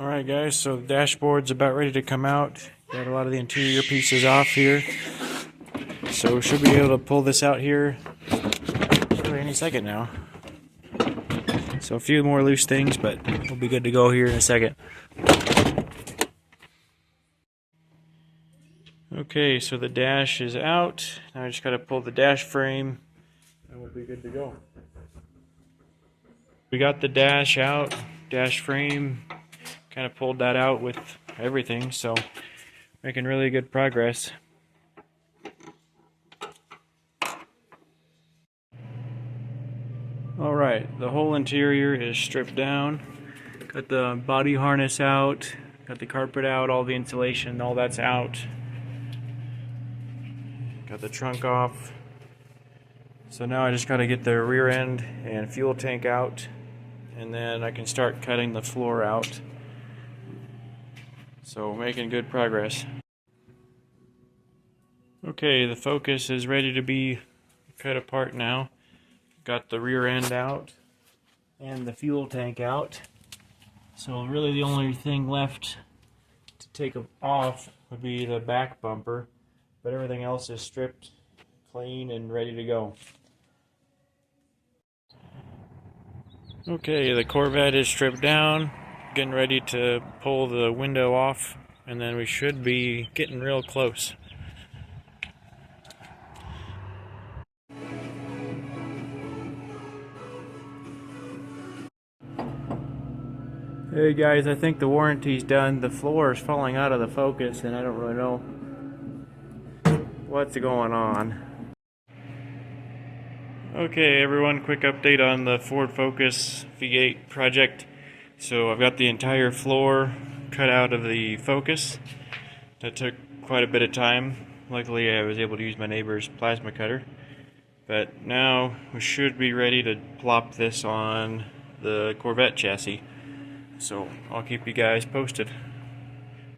Alright guys, so the dashboard's about ready to come out. Got a lot of the interior pieces off here. So we should be able to pull this out here really any second now. So a few more loose things, but we'll be good to go here in a second. Okay, so the dash is out. Now I just gotta pull the dash frame and we'll be good to go. We got the dash out, dash frame. Kind of pulled that out with everything, so making really good progress. Alright, the whole interior is stripped down. Got the body harness out, got the carpet out, all the insulation, all that's out. Got the trunk off. So now I just got to get the rear end and fuel tank out, and then I can start cutting the floor out. So making good progress. Okay, the Focus is ready to be cut apart now. Got the rear end out and the fuel tank out. So really the only thing left to take off would be the back bumper, but everything else is stripped clean and ready to go. Okay, the Corvette is stripped down. Getting ready to pull the window off, and then we should be getting real close. Hey guys, I think the warranty's done. The floor is falling out of the Focus and I don't really know what's going on. Okay everyone, quick update on the Ford Focus V8 project. So I've got the entire floor cut out of the Focus. That took quite a bit of time. Luckily I was able to use my neighbor's plasma cutter. But now we should be ready to plop this on the Corvette chassis. So I'll keep you guys posted.